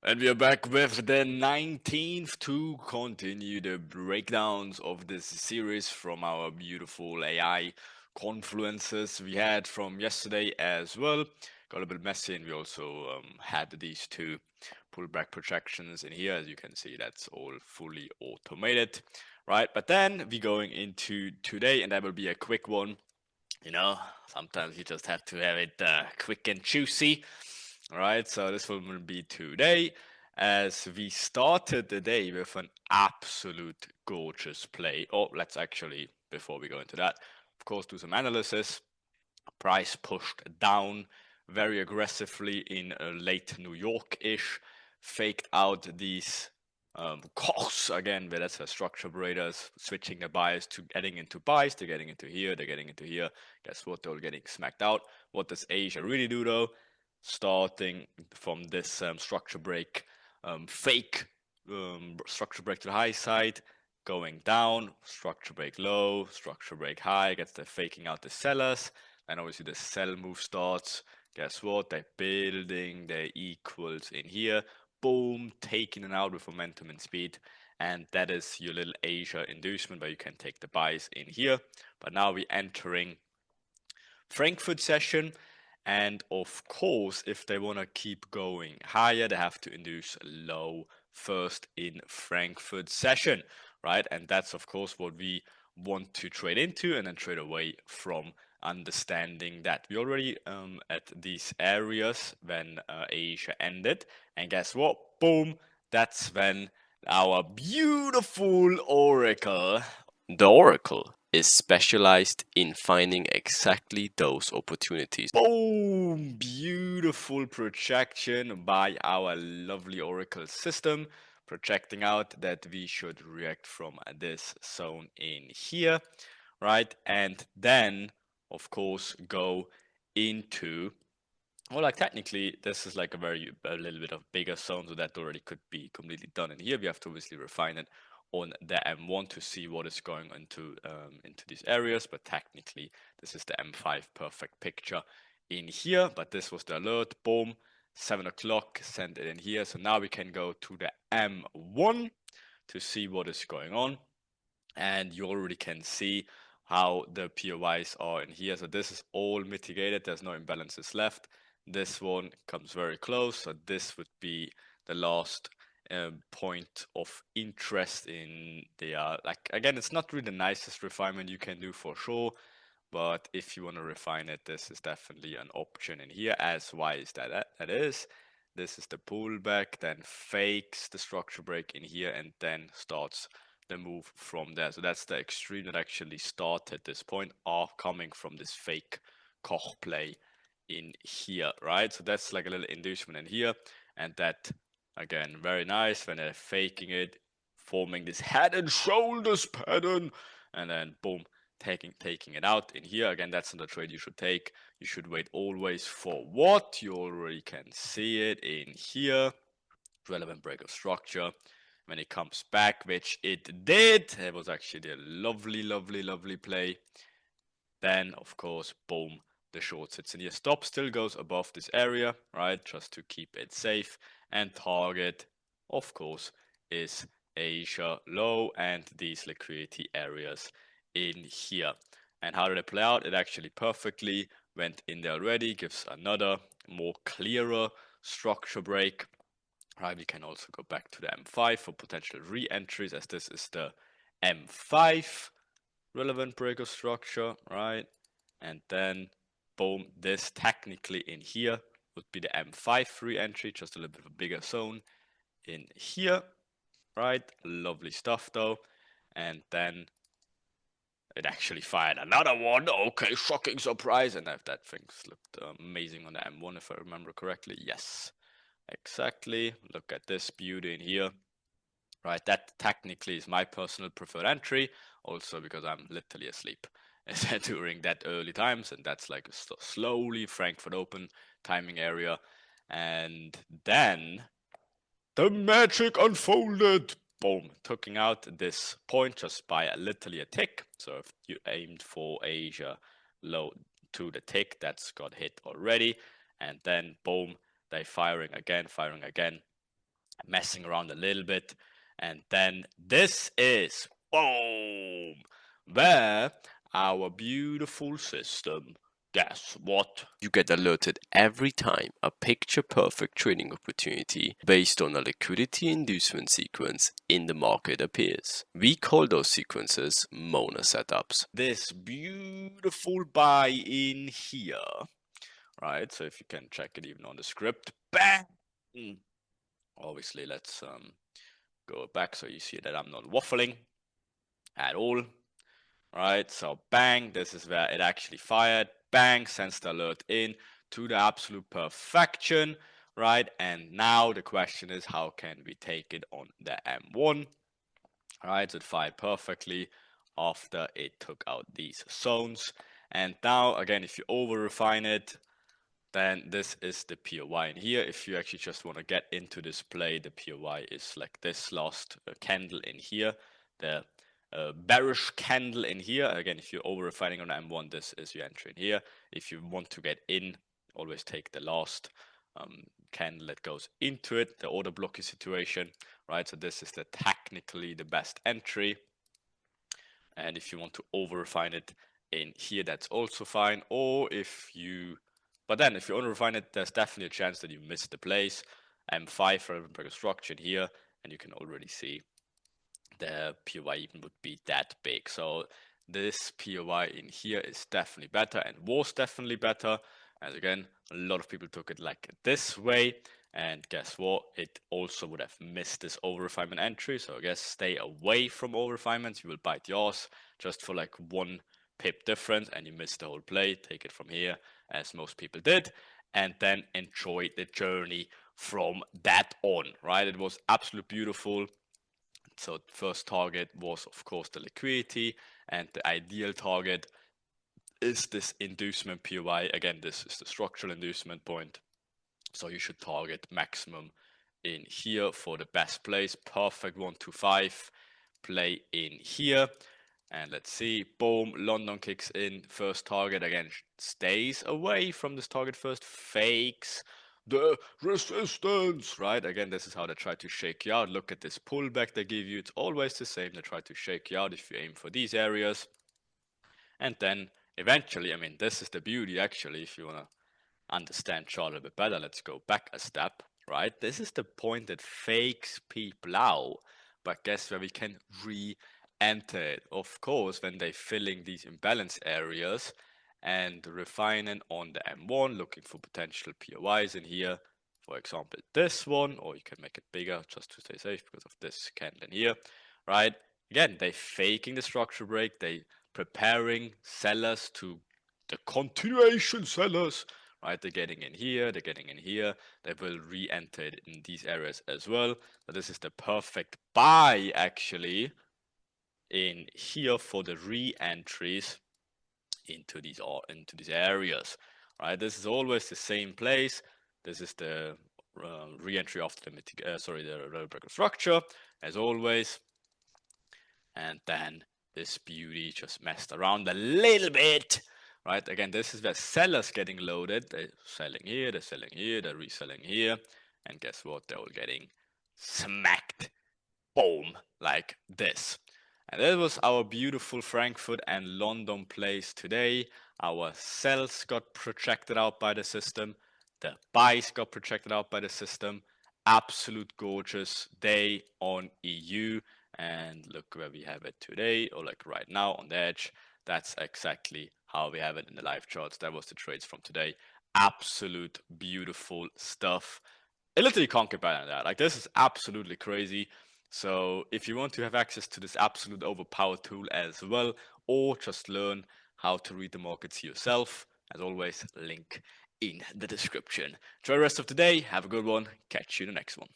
And we are back with the 19th to continue the breakdowns of this series from our beautiful AI confluences we had from yesterday as well. Got a bit messy, and we also had these two pullback projections in here. As you can see, that's all fully automated, right? But then we're going into today, and that will be a quick one. Sometimes you just have to have it quick and juicy. All right, so this one will be today, as we started the day with an absolute gorgeous play. Oh, let's actually, before we go into that, of course, do some analysis. Price pushed down very aggressively in late New York-ish, faked out these calls again, where that's a structure operators switching the bias to getting into buys. They're getting into here, they're getting into here. Guess what? They're all getting smacked out. What does Asia really do though? Starting from this structure break, fake structure break to the high side, going down, structure break low, structure break high, gets the faking out the sellers. And obviously the sell move starts. Guess what? They're building their equals in here. Boom, taking it out with momentum and speed. And that is your little Asia inducement where you can take the buys in here. But now we're entering Frankfurt session. And of course, if they want to keep going higher, they have to induce low first in Frankfurt session, right? And that's, of course, what we want to trade into and then trade away from, understanding that we already at these areas when Asia ended. And guess what? Boom, that's when our beautiful oracle, the oracle, is specialized in finding exactly those opportunities. Boom! Beautiful projection by our lovely oracle system, projecting out that we should react from this zone in here, right? And then, of course, go into, well, like technically, this is like a little bit of bigger zone, so that already could be completely done in here. We have to obviously refine it on the M1 to see what is going into these areas, but technically, this is the M5 perfect picture in here. But this was the alert. Boom, 7 o'clock. Send it in here. So now we can go to the M1 to see what is going on, and you already can see how the POIs are in here. So this is all mitigated. There's no imbalances left. This one comes very close. So this would be the last point of interest in the, like, again, it's not really the nicest refinement you can do for sure. But if you want to refine it, this is definitely an option in here. As why is that? That is, this is the pullback, then fakes the structure break in here, and then starts the move from there. So that's the extreme that actually started this point, are coming from this fake Koch play in here, right? So that's like a little inducement in here, and that, again, very nice when they're faking it, forming this head and shoulders pattern, and then boom, taking it out in here. Again, that's not a trade you should take. You should wait always for what? You already can see it in here. Relevant break of structure. When it comes back, which it did, it was actually a lovely play. Then, of course, boom, the short sits in here. Stop still goes above this area, right? Just to keep it safe. And target, of course, is Asia low and these liquidity areas in here. And how did it play out? It actually perfectly went in there already, gives another more clearer structure break. Right, we can also go back to the M5 for potential re-entries, as this is the M5 relevant break of structure, right? And then boom, this technically in here would be the M5 re-entry, just a little bit of a bigger zone in here, right? Lovely stuff though. And then it actually fired another one. Okay, shocking surprise. And that thing's looked amazing on the M1 if I remember correctly. Yes, exactly. Look at this beauty in here. Right, that technically is my personal preferred entry, also because I'm literally asleep during that early times, and that's like a slowly Frankfurt Open timing area. And then the magic unfolded. Boom, taking out this point just by literally a tick. So if you aimed for Asia low to the tick, that's got hit already. And then boom, they firing again, messing around a little bit. And then this is, boom, where our beautiful system, guess what? You get alerted every time a picture-perfect trading opportunity based on a liquidity inducement sequence in the market appears. We call those sequences Mona setups. This beautiful buy in here, right? So if you can check it even on the script, bang! Obviously, let's go back so you see that I'm not waffling at all. Right, so bang, this is where it actually fired. Bang, sends the alert in to the absolute perfection, right? And now the question is, how can we take it on the M1? Right, so it fired perfectly after it took out these zones. And now, again, if you over refine it, then this is the POY in here. If you actually just want to get into this play, the POY is like this last candle in here, the bearish candle in here. Again, if you're over refining on M1, this is your entry in here. If you want to get in, always take the last candle that goes into it, the order blocky situation, right? So this is technically the best entry. And if you want to over refine it in here, that's also fine. Or if you, but then if you under refine it, there's definitely a chance that you miss the place. M5 for a structure in here, and you can already see the POY even would be that big. So this POY in here is definitely better and was definitely better. As again, a lot of people took it like this way. And guess what? It also would have missed this over refinement entry. So I guess stay away from over refinements. You will bite yours just for like 1 pip difference and you miss the whole play. Take it from here, as most people did, and then enjoy the journey from that on, right? It was absolutely beautiful. So the first target was, of course, the liquidity, and the ideal target is this inducement POI. Again, this is the structural inducement point. So you should target maximum in here for the best place. Perfect 1 to 5 play in here. And let's see, boom, London kicks in, first target, again, stays away from this target first, fakes the resistance, right? Again, this is how they try to shake you out. Look at this pullback they give you. It's always the same. They try to shake you out if you aim for these areas. And then eventually, I mean, this is the beauty actually, if you want to understand chart a little bit better, let's go back a step, right? This is the point that fakes people out, but guess where we can re-enter it? Of course, when they're filling these imbalance areas and refining on the M1, looking for potential POIs in here. For example, this one, or you can make it bigger just to stay safe because of this candle in here, right? Again, they faking the structure break, they preparing sellers to the continuation sellers, right? They're getting in here, they're getting in here, they will re-enter it in these areas as well. So this is the perfect buy actually in here for the re-entries into these areas, right? This is always the same place. This is the re-entry after the road breaker structure as always. And then this beauty just messed around a little bit, right? Again, this is where sellers getting loaded. They're selling here, they're selling here, they're reselling here. And guess what? They're all getting smacked. Boom, like this. And that was our beautiful Frankfurt and London plays today. Our sells got projected out by the system. The buys got projected out by the system. Absolute gorgeous day on EU. And look where we have it today, or like right now on the edge. That's exactly how we have it in the live charts. That was the trades from today. Absolute beautiful stuff. I literally can't get better than that. Like, this is absolutely crazy. So if you want to have access to this absolute overpowered tool as well, or just learn how to read the markets yourself, as always, link in the description. Enjoy the rest of the day. Have a good one. Catch you in the next one.